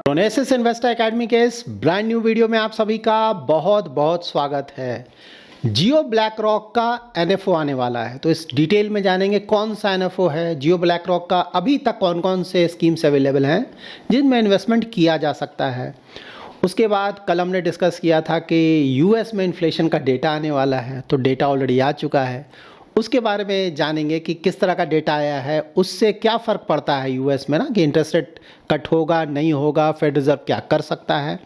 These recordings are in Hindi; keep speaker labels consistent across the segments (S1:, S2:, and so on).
S1: प्रोनेसिस इन्वेस्टर एकेडमी के इस ब्रांड न्यू वीडियो में आप सभी का बहुत बहुत स्वागत है। जियो ब्लैक रॉक का एनएफओ आने वाला है, तो इस डिटेल में जानेंगे कौन सा एनएफओ है, जियो ब्लैक रॉक का अभी तक कौन कौन से स्कीम्स अवेलेबल हैं जिनमें इन्वेस्टमेंट किया जा सकता है। उसके बाद कल हमने डिस्कस किया था कि यूएस में इन्फ्लेशन का डेटा आने वाला है, तो डेटा ऑलरेडी आ चुका है। उसके बारे में जानेंगे कि किस तरह का डेटा आया है, उससे क्या फ़र्क पड़ता है यूएस में ना, कि इंटरेस्ट रेट कट होगा नहीं होगा, फेड रिजर्व क्या कर सकता है।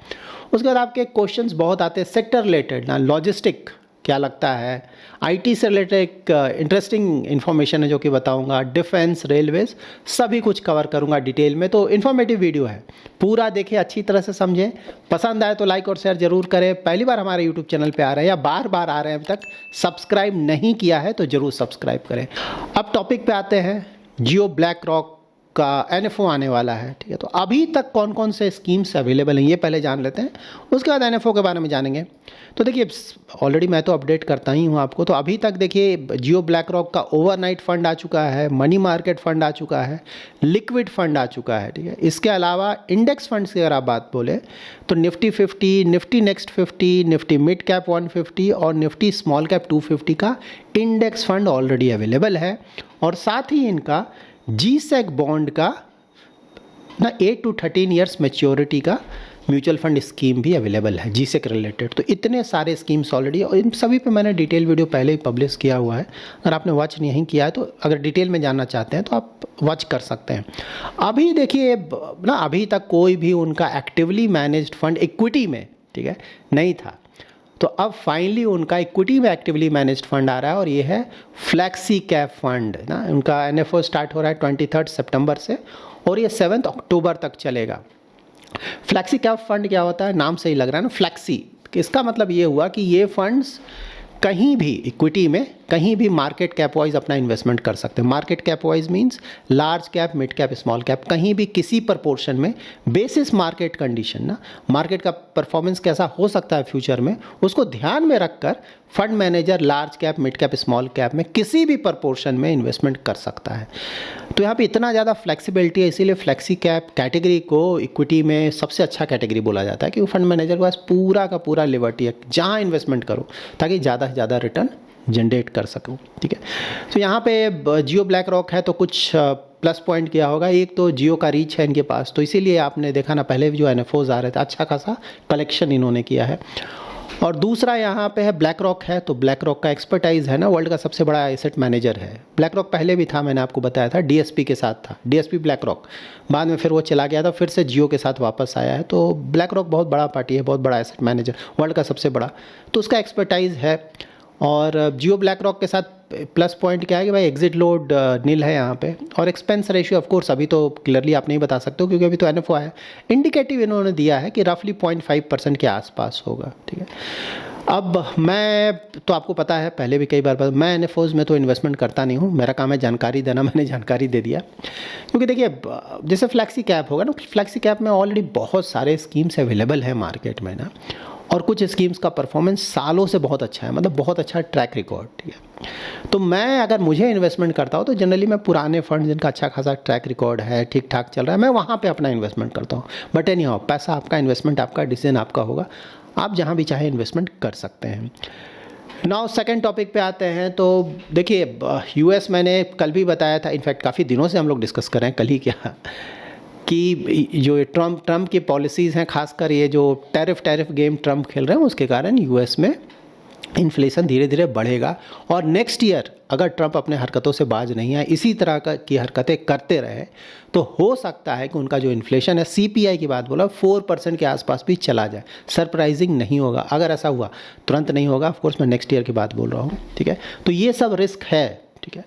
S1: उसके बाद आपके क्वेश्चंस बहुत आते हैं सेक्टर रिलेटेड ना, लॉजिस्टिक क्या लगता है, आईटी से रिलेटेड एक इंटरेस्टिंग इन्फॉर्मेशन है जो कि बताऊंगा, डिफेंस, रेलवेज, सभी कुछ कवर करूंगा डिटेल में। तो इन्फॉर्मेटिव वीडियो है, पूरा देखिए, अच्छी तरह से समझें। पसंद आए तो लाइक और शेयर जरूर करें। पहली बार हमारे यूट्यूब चैनल पे आ रहे हैं या बार बार आ रहे हैं, अभी तक सब्सक्राइब नहीं किया है तो ज़रूर सब्सक्राइब करें। अब टॉपिक पे आते हैं, जियो ब्लैक रॉक का एनएफओ आने वाला है, ठीक है। तो अभी तक कौन कौन से स्कीम्स अवेलेबल हैं ये पहले जान लेते हैं, उसके बाद एनएफओ के बारे में जानेंगे। तो देखिए, ऑलरेडी मैं तो अपडेट करता ही हूँ आपको। तो अभी तक देखिए, जियो ब्लैक रॉक का ओवरनाइट फंड आ चुका है, मनी मार्केट फंड आ चुका है, लिक्विड फंड आ चुका है, ठीक है। इसके अलावा इंडेक्स फंड्स की अगर आप बात बोले तो Nifty 50, Nifty next 50, Nifty mid cap 150 और निफ्टी स्मॉल कैप 250 का इंडेक्स फंड ऑलरेडी अवेलेबल है। और साथ ही इनका जी-सेक बॉन्ड का ना 8 to 13 ईयर्स मैच्योरिटी का म्यूचुअल फंड स्कीम भी अवेलेबल है जी-सेक रिलेटेड। तो इतने सारे स्कीम्स ऑलरेडी, और इन सभी पे मैंने डिटेल वीडियो पहले ही पब्लिश किया हुआ है। अगर आपने वॉच नहीं किया है तो अगर डिटेल में जानना चाहते हैं तो आप वॉच कर सकते हैं। अभी देखिए ना, अभी तक कोई भी उनका एक्टिवली मैनेज्ड फंड इक्विटी में, ठीक है, नहीं था। तो अब फाइनली उनका इक्विटी में एक्टिवली मैनेज्ड फंड आ रहा है, और ये है फ्लैक्सी कैप फंड ना। उनका एनएफओ स्टार्ट हो रहा है 23 सितंबर से और ये 7 अक्टूबर तक चलेगा। फ्लैक्सी कैप फंड क्या होता है, नाम से ही लग रहा है ना, फ्लैक्सी। इसका मतलब ये हुआ कि ये फंड्स कहीं भी इक्विटी में कहीं भी मार्केट कैप वाइज अपना इन्वेस्टमेंट कर सकते हैं। Market cap wise means large cap, mid cap, small cap, कहीं भी किसी प्रपोर्शन में बेसिस मार्केट कंडीशन ना, मार्केट का परफॉर्मेंस कैसा हो सकता है फ्यूचर में, उसको ध्यान में रखकर fund manager large cap, mid cap, small cap में किसी भी प्रपोर्शन में इन्वेस्टमेंट कर सकता है। तो यहाँ पे इतना ज़्यादा फ्लेक्सिबिलिटी है, इसीलिए फ्लेक्सी कैप कैटेगरी को इक्विटी में सबसे अच्छा कैटेगरी बोला जाता है, क्योंकि फंड मैनेजर के पास पूरा का पूरा लिबर्टी है, जहाँ इन्वेस्टमेंट करो ताकि ज़्यादा से ज़्यादा रिटर्न जनरेट कर सकूँ, ठीक है। तो यहाँ पे जियो ब्लैक रॉक है तो कुछ प्लस पॉइंट क्या होगा, एक तो जियो का रीच है इनके पास, तो इसीलिए आपने देखा ना, पहले जो एनएफओज आ रहे थे अच्छा खासा कलेक्शन इन्होंने किया है। और दूसरा यहाँ पे है ब्लैक रॉक है, तो ब्लैक रॉक का एक्सपर्टाइज है ना, वर्ल्ड का सबसे बड़ा एसेट मैनेजर है। ब्लैक रॉक पहले भी था, मैंने आपको बताया था, डीएसपी के साथ था, डीएसपी ब्लैक रॉक, बाद में फिर वो चला गया था, फिर से जियो के साथ वापस आया है। तो ब्लैक रॉक बहुत बड़ा पार्टी है, बहुत बड़ा एसेट मैनेजर, वर्ल्ड का सबसे बड़ा, तो उसका एक्सपर्टाइज है। और जियो ब्लैक रॉक के साथ प्लस पॉइंट क्या है कि भाई एग्जिट लोड नील है यहाँ पे, और एक्सपेंस रेशियो ऑफ कोर्स अभी तो क्लियरली आप नहीं बता सकते हो क्योंकि अभी तो एनएफओ है। इंडिकेटिव इन्होंने दिया है कि रफली 0.5% के आसपास होगा, ठीक है। अब मैं तो आपको पता है, पहले भी कई बार मैं एनएफओज में तो इन्वेस्टमेंट करता नहीं हूँ, मेरा काम है जानकारी देना, मैंने जानकारी दे दिया। क्योंकि देखिए, जैसे फ्लैक्सी कैप होगा ना, फ्लैक्सी कैप में ऑलरेडी बहुत सारे स्कीम्स अवेलेबल हैं मार्केट में ना, और कुछ स्कीम्स का परफॉर्मेंस सालों से बहुत अच्छा है, मतलब बहुत अच्छा ट्रैक रिकॉर्ड, ठीक है। तो मैं अगर मुझे इन्वेस्टमेंट करता हूँ तो जनरली मैं पुराने फंड जिनका अच्छा खासा ट्रैक रिकॉर्ड है, ठीक ठाक चल रहा है, मैं वहाँ पे अपना इन्वेस्टमेंट करता हूँ। बट एनी हाउ, पैसा आपका, इन्वेस्टमेंट आपका, डिसीजन आपका होगा, आप जहाँ भी चाहे इन्वेस्टमेंट कर सकते हैं। नाउ सेकंड टॉपिक पे आते हैं। तो देखिए, यूएस मैंने कल भी बताया था, इनफैक्ट काफ़ी दिनों से हम लोग डिस्कस कर रहे हैं, कल ही क्या, कि जो ट्रम्प की पॉलिसीज़ हैं, खासकर ये जो टैरिफ गेम ट्रम्प खेल रहे हैं, उसके कारण यूएस में इन्फ्लेशन धीरे धीरे बढ़ेगा। और नेक्स्ट ईयर अगर ट्रम्प अपने हरकतों से बाज नहीं आए, इसी तरह की हरकतें करते रहे, तो हो सकता है कि उनका जो इन्फ्लेशन है, सीपीआई की बात बोला, 4% के आसपास भी चला जाए। सरप्राइजिंग नहीं होगा अगर ऐसा हुआ, तुरंत नहीं होगा, ऑफ कोर्स मैं नेक्स्ट ईयर की बात बोल रहा हूँ, ठीक है। तो ये सब रिस्क है, ठीक है।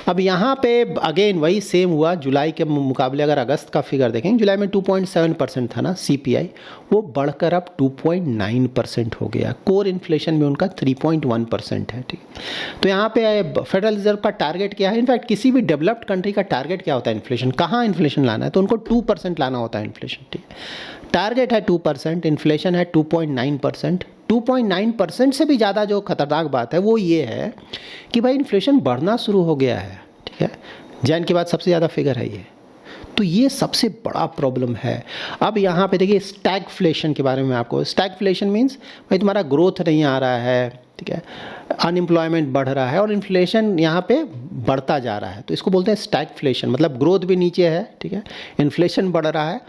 S1: अब यहाँ पे अगेन वही सेम हुआ, जुलाई के मुकाबले अगर अगस्त का फिगर देखेंगे, जुलाई में 2.7% था ना सीपीआई, वो बढ़कर अब 2.9% हो गया। कोर इन्फ्लेशन में उनका 3.1% है, ठीक है। तो यहाँ पे फेडरल रिजर्व का टारगेट क्या है, इनफैक्ट किसी भी डेवलप्ड कंट्री का टारगेट क्या होता है, इन्फ्लेशन, कहाँ इन्फ्लेशन लाना है, तो उनको 2% लाना होता है इन्फ्लेशन, ठीक है। टारगेट है 2%, इन्फ्लेशन है 2.9%। 2.9% से भी ज़्यादा जो खतरनाक बात है वो ये है कि भाई इन्फ्लेशन बढ़ना शुरू हो गया है, ठीक है। जैन के बाद सबसे ज़्यादा फिगर है ये। तो ये सबसे बड़ा प्रॉब्लम है। अब यहाँ पे देखिए स्टैगफ्लेशन के बारे में आपको, स्टैगफ्लेशन मीन्स भाई तुम्हारा ग्रोथ नहीं आ रहा है, ठीक है, अनएम्प्लॉयमेंट बढ़ रहा है और इन्फ्लेशन यहाँ पे बढ़ता जा रहा है, तो इसको बोलते हैं स्टैगफ्लेशन। मतलब ग्रोथ भी नीचे है, ठीक है, इन्फ्लेशन बढ़ रहा है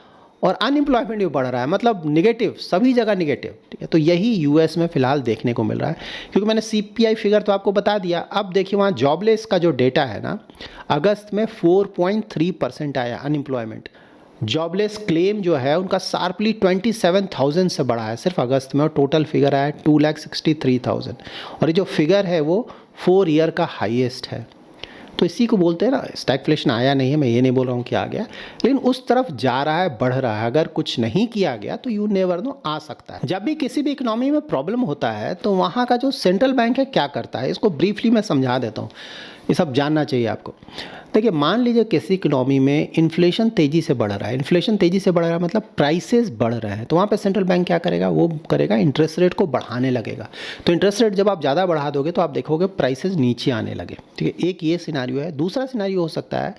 S1: और अनएम्प्लॉयमेंट भी बढ़ रहा है, मतलब निगेटिव, सभी जगह निगेटिव, ठीक है। तो यही यूएस में फ़िलहाल देखने को मिल रहा है, क्योंकि मैंने सीपीआई फिगर तो आपको बता दिया। अब देखिए वहाँ जॉबलेस का जो डेटा है ना, अगस्त में 4.3% आया अनएम्प्लॉयमेंट। जॉबलेस क्लेम जो है उनका शार्पली 27,000 से बढ़ा है सिर्फ अगस्त में, और टोटल फिगर आया 2,63,000, और ये जो फिगर है वो 4 ईयर का हाईएस्ट है। तो इसी को बोलते हैं ना, स्टैगफ्लेशन आया नहीं है, मैं ये नहीं बोल रहा हूँ कि आ गया, लेकिन उस तरफ जा रहा है, बढ़ रहा है। अगर कुछ नहीं किया गया तो यू नेवर नो, आ सकता है। जब भी किसी भी इकोनॉमी में प्रॉब्लम होता है तो वहाँ का जो सेंट्रल बैंक है क्या करता है, इसको ब्रीफली मैं समझा देता हूँ, ये सब जानना चाहिए आपको। देखिए मान लीजिए किसी इकोनॉमी में इन्फ्लेशन तेज़ी से बढ़ रहा है, इन्फ्लेशन तेज़ी से बढ़ रहा है मतलब प्राइसेस बढ़ रहे हैं, तो वहाँ पे सेंट्रल बैंक क्या करेगा, वो करेगा इंटरेस्ट रेट को बढ़ाने लगेगा। तो इंटरेस्ट रेट जब आप ज़्यादा बढ़ा दोगे तो आप देखोगे प्राइसेस नीचे आने लगे, ठीक है। एक ये सिनारियो है। दूसरा सिनारियो हो सकता है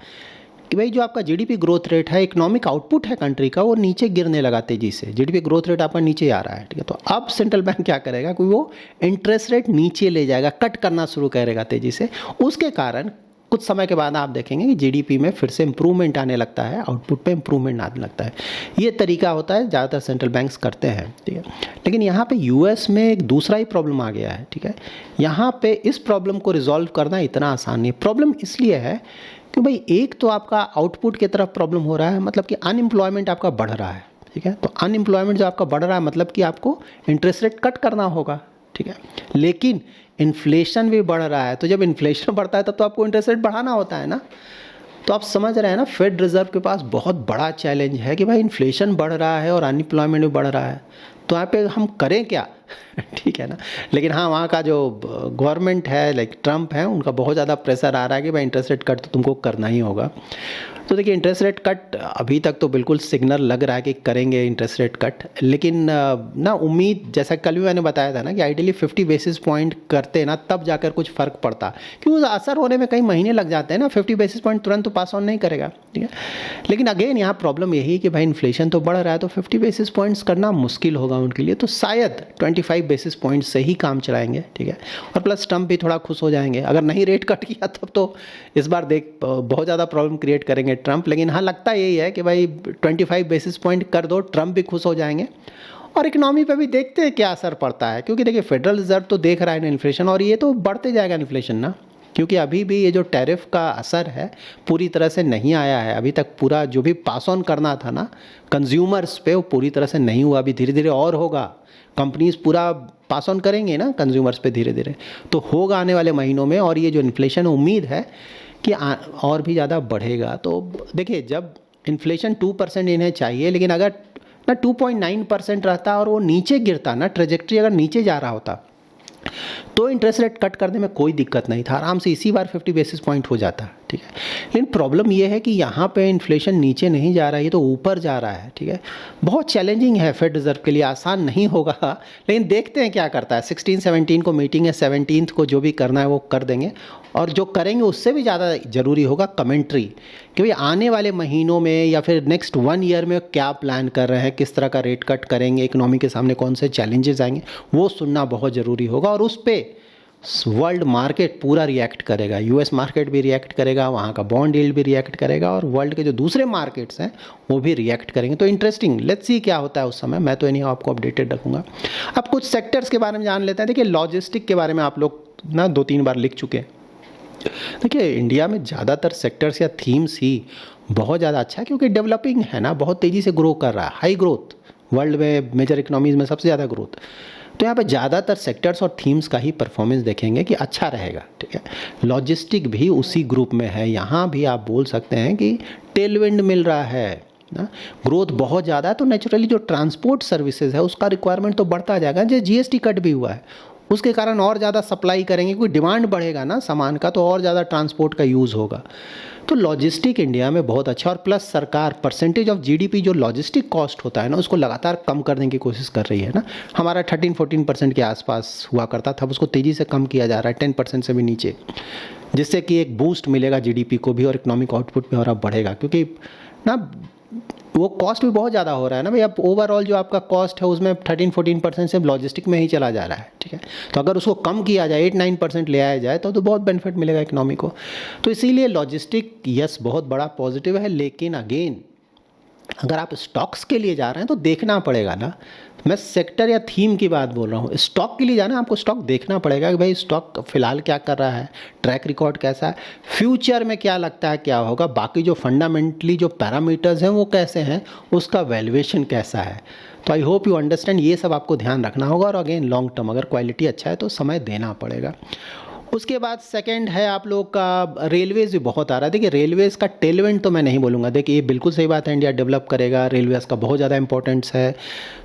S1: कि भाई जो आपका जीडीपी ग्रोथ रेट है, इकोनॉमिक आउटपुट है कंट्री का, वो नीचे गिरने लगा तेज़ी से, जीडीपी ग्रोथ रेट आपका नीचे आ रहा है, ठीक है। तो अब सेंट्रल बैंक क्या करेगा कि वो इंटरेस्ट रेट नीचे ले जाएगा, कट करना शुरू करेगा तेज़ी से। उसके कारण कुछ समय के बाद आप देखेंगे कि जीडीपी में फिर से इंप्रूवमेंट आने लगता है, आउटपुट पे इंप्रूवमेंट आने लगता है। ये तरीका होता है, ज़्यादातर सेंट्रल बैंक्स करते हैं, ठीक है। लेकिन यहाँ पे यूएस में एक दूसरा ही प्रॉब्लम आ गया है, ठीक है। यहाँ पे इस प्रॉब्लम को रिजॉल्व करना इतना आसान नहीं। प्रॉब्लम इसलिए है कि भाई एक तो आपका आउटपुट की तरफ प्रॉब्लम हो रहा है, मतलब कि अनएम्प्लॉयमेंट आपका बढ़ रहा है, ठीक है। तो अनएम्प्लॉयमेंट जो आपका बढ़ रहा है मतलब कि आपको इंटरेस्ट रेट कट करना होगा, ठीक है। लेकिन इन्फ्लेशन भी बढ़ रहा है, तो जब इन्फ्लेशन बढ़ता है तब तो आपको इंटरेस्ट रेट बढ़ाना होता है ना। तो आप समझ रहे हैं ना, फेड रिजर्व के पास बहुत बड़ा चैलेंज है कि भाई इन्फ्लेशन बढ़ रहा है और अनएम्प्लॉयमेंट भी बढ़ रहा है, तो यहाँ पे हम करें क्या ठीक है ना। लेकिन हाँ, वहाँ का जो गवर्नमेंट है, लाइक ट्रम्प है, उनका बहुत ज़्यादा प्रेशर आ रहा है कि भाई इंटरेस्ट रेट कट तो तुमको करना ही होगा। तो देखिए इंटरेस्ट रेट कट अभी तक तो बिल्कुल सिग्नल लग रहा है कि करेंगे इंटरेस्ट रेट कट, लेकिन ना उम्मीद, जैसा कल भी मैंने बताया था ना कि आइडियली 50 बेसिस पॉइंट करते ना तब जाकर कुछ फ़र्क पड़ता, क्योंकि असर होने में कई महीने लग जाते हैं ना। 50 बेसिस पॉइंट तुरंत तो पास ऑन नहीं करेगा, ठीक है। लेकिन अगेन यहाँ प्रॉब्लम यही कि भाई इन्फ्लेशन तो बढ़ रहा है, तो 50 बेसिस पॉइंट्स करना मुश्किल होगा उनके लिए, तो शायद 25 बेसिस पॉइंट से ही काम चलाएंगे, ठीक है। और प्लस ट्रम्प भी थोड़ा खुश हो जाएंगे। अगर नहीं रेट कट किया तब तो इस बार बहुत ज़्यादा प्रॉब्लम क्रिएट करेंगे ट्रम्प। लेकिन हाँ, लगता यही है कि भाई 25 बेसिस पॉइंट कर दो, ट्रम्प भी खुश हो जाएंगे। और इकोनॉमी पे भी देखते हैं क्या असर पड़ता है, क्योंकि देखिए फेडरल रिजर्व तो देख रहा है ना इन्फ्लेशन, और ये तो बढ़ते जाएगा इन्फ्लेशन ना, क्योंकि अभी भी ये जो टैरिफ का असर है पूरी तरह से नहीं आया है अभी तक। पूरा जो भी पास ऑन करना था ना कंज्यूमर्स पे, वो पूरी तरह से नहीं हुआ। अभी धीरे धीरे और होगा, कंपनीज पूरा पास ऑन करेंगे ना कंज्यूमर्स पे धीरे धीरे, तो होगा आने वाले महीनों में। और ये जो इन्फ्लेशन उम्मीद है कि और भी ज़्यादा बढ़ेगा। तो देखिए जब इन्फ्लेशन 2% इन्हें चाहिए, लेकिन अगर ना 2.9% रहता और वो नीचे गिरता ना, ट्रेजेक्ट्री अगर नीचे जा रहा होता, तो इंटरेस्ट रेट कट करने में कोई दिक्कत नहीं था, आराम से इसी बार 50 बेसिस पॉइंट हो जाता, ठीक है। लेकिन प्रॉब्लम ये है कि यहाँ पे इन्फ्लेशन नीचे नहीं जा रहा है, ये तो ऊपर जा रहा है, ठीक है। बहुत चैलेंजिंग है फेड रिजर्व के लिए, आसान नहीं होगा, लेकिन देखते हैं क्या करता है। 16-17 को मीटिंग है, 17 को जो भी करना है वो कर देंगे। और जो करेंगे उससे भी ज़्यादा ज़रूरी होगा कमेंट्री, कि भाई आने वाले महीनों में या फिर नेक्स्ट 1 ईयर में क्या प्लान कर रहे हैं, किस तरह का रेट कट करेंगे, इकोनॉमी के सामने कौन से चैलेंजेस आएंगे, वो सुनना बहुत ज़रूरी होगा। और उस पर वर्ल्ड मार्केट पूरा रिएक्ट करेगा, यूएस मार्केट भी रिएक्ट करेगा, वहाँ का बॉन्ड यील्ड भी रिएक्ट करेगा, और वर्ल्ड के जो दूसरे मार्केट्स हैं वो भी रिएक्ट करेंगे। तो इंटरेस्टिंग, लेट्स सी क्या होता है उस समय। मैं तो नहीं आपको अपडेटेड रखूँगा। अब कुछ सेक्टर्स के बारे में जान लेते हैं। देखिए लॉजिस्टिक के बारे में आप लोग ना 2-3 बार लिख चुके हैं। देखिए इंडिया में ज़्यादातर सेक्टर्स या थीम्स ही बहुत ज़्यादा अच्छा है, क्योंकि डेवलपिंग है ना, बहुत तेज़ी से ग्रो कर रहा है, हाई ग्रोथ, वर्ल्ड में मेजर इकोनॉमीज़ में सबसे ज़्यादा ग्रोथ। तो यहाँ पे ज़्यादातर सेक्टर्स और थीम्स का ही परफॉर्मेंस देखेंगे कि अच्छा रहेगा, ठीक है। लॉजिस्टिक भी उसी ग्रुप में है, यहाँ भी आप बोल सकते हैं कि टेलविंड मिल रहा है ना, ग्रोथ बहुत ज़्यादा है। तो नेचुरली जो ट्रांसपोर्ट सर्विसेज है उसका रिक्वायरमेंट तो बढ़ता जाएगा। जो जीएसटी कट भी हुआ है उसके कारण और ज़्यादा सप्लाई करेंगे, क्योंकि डिमांड बढ़ेगा ना सामान का, तो और ज़्यादा ट्रांसपोर्ट का यूज़ होगा। तो लॉजिस्टिक इंडिया में बहुत अच्छा, और प्लस सरकार परसेंटेज ऑफ जीडीपी जो लॉजिस्टिक कॉस्ट होता है ना, उसको लगातार कम करने की कोशिश कर रही है ना। हमारा 13-14% के आसपास हुआ करता था, उसको तेज़ी से कम किया जा रहा है, 10% से भी नीचे, जिससे कि एक बूस्ट मिलेगा जीडीपी को भी और इकोनॉमिक आउटपुट में और अब बढ़ेगा। क्योंकि ना, वो कॉस्ट भी बहुत ज़्यादा हो रहा है ना भाई। अब ओवरऑल जो आपका कॉस्ट है उसमें 13-14% से लॉजिस्टिक में ही चला जा रहा है, ठीक है। तो अगर उसको कम किया जाए, 8-9% ले आया जाए तो बहुत बेनिफिट मिलेगा इकोनॉमी को। तो इसीलिए लॉजिस्टिक यस बहुत बड़ा पॉजिटिव है, लेकिन अगेन अगर आप स्टॉक्स के लिए जा रहे हैं तो देखना पड़ेगा ना। मैं सेक्टर या थीम की बात बोल रहा हूँ। स्टॉक के लिए जाना है, आपको स्टॉक देखना पड़ेगा कि भाई स्टॉक फिलहाल क्या कर रहा है, ट्रैक रिकॉर्ड कैसा है, फ्यूचर में क्या लगता है क्या होगा, बाकी जो फंडामेंटली जो पैरामीटर्स हैं वो कैसे हैं, उसका वैल्यूएशन कैसा है। तो आई होप यू अंडरस्टैंड, ये सब आपको ध्यान रखना होगा। और अगेन लॉन्ग टर्म अगर क्वालिटी अच्छा है तो समय देना पड़ेगा। उसके बाद सेकंड है आप लोग का रेलवेज़ भी बहुत आ रहा है। देखिए रेलवेज़ का टेलविंड तो मैं नहीं बोलूँगा, देखिए ये बिल्कुल सही बात है, इंडिया डेवलप करेगा, रेलवेज़ का बहुत ज़्यादा इंपॉर्टेंस है,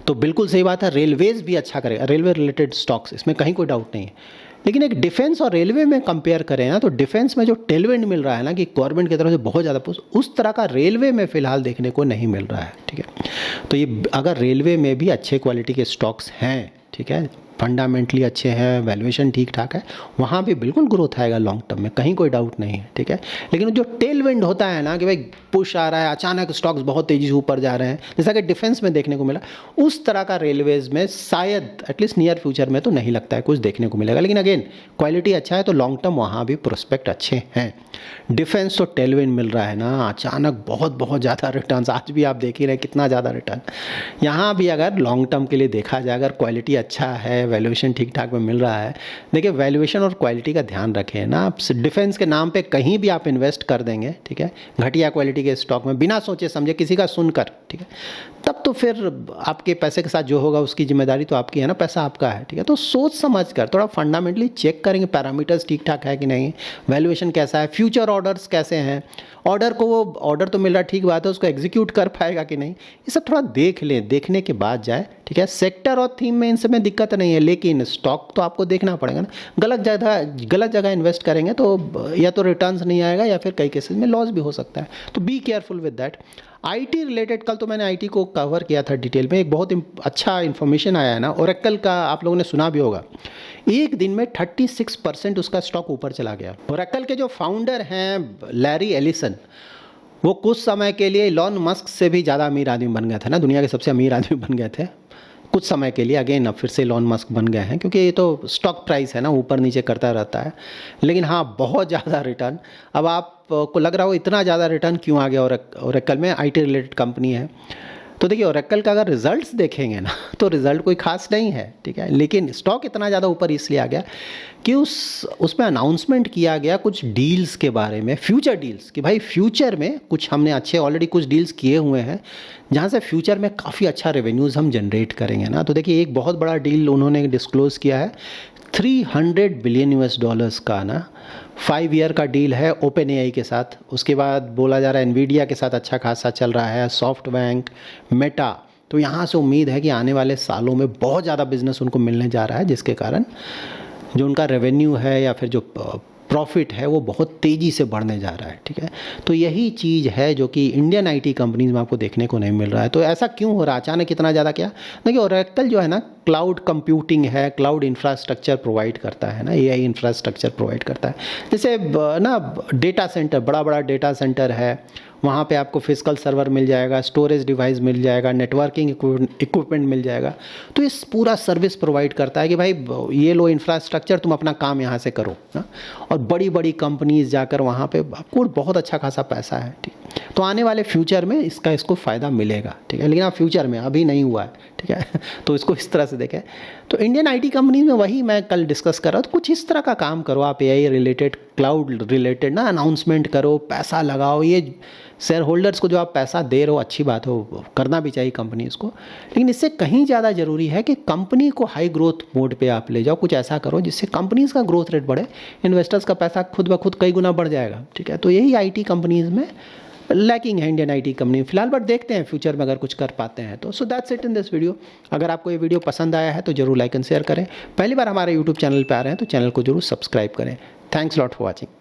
S1: तो बिल्कुल सही बात है, रेलवेज़ भी अच्छा करेगा, रेलवे रिलेटेड स्टॉक्स, इसमें कहीं कोई डाउट नहीं है। लेकिन एक डिफेंस और रेलवे में कंपेयर करें ना, तो डिफेंस में जो टेलविंड मिल रहा है ना कि गवर्नमेंट की तरफ से बहुत ज़्यादा उस तरह का रेलवे में फ़िलहाल देखने को नहीं मिल रहा है, ठीक है। तो ये अगर रेलवे में भी अच्छे क्वालिटी के स्टॉक्स हैं, ठीक है, फंडामेंटली अच्छे हैं, वैल्यूएशन ठीक ठाक है, वहाँ भी बिल्कुल ग्रोथ आएगा लॉन्ग टर्म में, कहीं कोई डाउट नहीं है, ठीक है। लेकिन जो टेल विंड होता है ना कि भाई पुश आ रहा है, अचानक स्टॉक्स बहुत तेज़ी से ऊपर जा रहे हैं, जैसा कि डिफेंस में देखने को मिला, उस तरह का रेलवेज़ में शायद एटलीस्ट नियर फ्यूचर में तो नहीं लगता है कुछ देखने को मिलेगा। लेकिन अगेन क्वालिटी अच्छा है तो लॉन्ग टर्म वहाँ भी प्रोस्पेक्ट अच्छे हैं। डिफेंस तो टेल विंड मिल रहा है ना, अचानक बहुत ज़्यादा रिटर्न, आज भी आप देख ही रहे कितना ज़्यादा रिटर्न। यहाँ भी अगर लॉन्ग टर्म के लिए देखा जाए, अगर क्वालिटी अच्छा है, वैल्यूएशन ठीक ठाक में मिल रहा है, देखिए वैल्यूएशन और क्वालिटी का ध्यान रखें ना। आप डिफेंस के नाम पे कहीं भी आप इन्वेस्ट कर देंगे, ठीक है, घटिया क्वालिटी के स्टॉक में बिना सोचे समझे किसी का सुनकर, ठीक है, तब तो फिर आपके पैसे के साथ जो होगा उसकी जिम्मेदारी तो आपकी है ना, पैसा आपका है, ठीक है। तो सोच समझ कर थोड़ा फंडामेंटली चेक करेंगे, पैरामीटर्स ठीक ठाक है कि नहीं, वैल्यूएशन कैसा है, फ्यूचर ऑर्डर्स कैसे हैं, ऑर्डर को वो ऑर्डर तो मिल रहा है ठीक बात है, उसको एग्जीक्यूट कर पाएगा कि नहीं, ये सब थोड़ा देख लें, देखने के बाद जाए, ठीक है। सेक्टर और थीम में इन सब में दिक्कत नहीं है, लेकिन स्टॉक तो आपको देखना पड़ेगा ना। गलत जगह इन्वेस्ट करेंगे तो या तो रिटर्न्स नहीं आएगा या फिर कई केसेस में लॉस भी हो सकता है, तो be careful with that. IT related कल तो मैंने आईटी को कवर किया था डिटेल में, एक बहुत अच्छा इन्फॉर्मेशन आया है ना, ओरेकल का आप लोगों ने सुना भी होगा, एक दिन में 36% उसका स्टॉक ऊपर चला गया। ओरेकल के जो फाउंडर हैं लैरी एलिसन, वो कुछ समय के लिए इलॉन मस्क से भी ज़्यादा अमीर आदमी बन गए थे ना, दुनिया के सबसे अमीर आदमी बन गए थे कुछ समय के लिए। अगेन अब फिर से इलॉन मस्क बन गए हैं, क्योंकि ये तो स्टॉक प्राइस है ना, ऊपर नीचे करता रहता है। लेकिन हाँ बहुत ज़्यादा रिटर्न, अब आपको लग रहा हो इतना ज़्यादा रिटर्न क्यों आ गया, ओरेकल में आईटी रिलेटेड कंपनी है। तो देखिए ओरेकल का अगर रिजल्ट्स देखेंगे ना तो रिजल्ट कोई खास नहीं है, ठीक है, लेकिन स्टॉक इतना ज़्यादा ऊपर इसलिए आ गया कि उसमें अनाउंसमेंट किया गया कुछ डील्स के बारे में, फ्यूचर डील्स, कि भाई फ्यूचर में कुछ हमने अच्छे ऑलरेडी कुछ डील्स किए हुए हैं जहाँ से फ्यूचर में काफ़ी अच्छा रेवेन्यूज़ हम जनरेट करेंगे ना। तो देखिए एक बहुत बड़ा डील उन्होंने डिस्क्लोज़ किया है, $300 बिलियन का ना 5 ईयर का डील है ओपन एआई के साथ। उसके बाद बोला जा रहा है एनवीडिया के साथ अच्छा खासा चल रहा है, सॉफ्टबैंक, मेटा। तो यहाँ से उम्मीद है कि आने वाले सालों में बहुत ज़्यादा बिजनेस उनको मिलने जा रहा है, जिसके कारण जो उनका रेवेन्यू है या फिर जो प्रॉफिट है वो बहुत तेज़ी से बढ़ने जा रहा है, ठीक है। तो यही चीज़ है जो कि इंडियन आईटी कंपनीज में आपको देखने को नहीं मिल रहा है। तो ऐसा क्यों हो रहा है अचानक इतना ज़्यादा? क्या देखिए ओरेकल जो है ना क्लाउड कंप्यूटिंग है, क्लाउड इंफ्रास्ट्रक्चर प्रोवाइड करता है ना, एआई इंफ्रास्ट्रक्चर प्रोवाइड करता है। जैसे ना डेटा सेंटर, बड़ा बड़ा डेटा सेंटर है, वहाँ पे आपको फिजिकल सर्वर मिल जाएगा, स्टोरेज डिवाइस मिल जाएगा, नेटवर्किंग इक्विपमेंट मिल जाएगा। तो इस पूरा सर्विस प्रोवाइड करता है कि भाई ये लो इंफ्रास्ट्रक्चर, तुम अपना काम यहाँ से करो ना। और बड़ी बड़ी कंपनीज जाकर वहाँ पे आपको बहुत अच्छा खासा पैसा है, ठीक। तो आने वाले फ्यूचर में इसको फ़ायदा मिलेगा, ठीक है। लेकिन आप फ्यूचर में अभी नहीं हुआ है, ठीक है। तो इसको इस तरह से देखें। तो इंडियन आईटी कंपनी में वही मैं कल डिस्कस कर रहा था, कुछ इस तरह का काम करो आप, एआई रिलेटेड, क्लाउड रिलेटेड ना, अनाउंसमेंट करो, पैसा लगाओ। ये शेयर होल्डर्स को जो आप पैसा दे रहे हो अच्छी बात हो, करना भी चाहिए कंपनीज़ को, लेकिन इससे कहीं ज़्यादा ज़रूरी है कि कंपनी को हाई ग्रोथ मोड पे आप ले जाओ। कुछ ऐसा करो जिससे कंपनीज़ का ग्रोथ रेट बढ़े, इन्वेस्टर्स का पैसा खुद ब खुद कई गुना बढ़ जाएगा, ठीक है। तो यही आईटी कंपनीज़ में लैकिंग है इंडियन आईटी कंपनी फिलहाल, बट देखते हैं फ्यूचर में अगर कुछ कर पाते हैं तो। So that's it in this video. अगर आपको ये वीडियो पसंद आया है तो जरूर लाइक एंड शेयर करें। पहली बार हमारे यूट्यूब चैनल पर आ रहे हैं तो चैनल को जरूर सब्सक्राइब करें। Thanks lot for watching.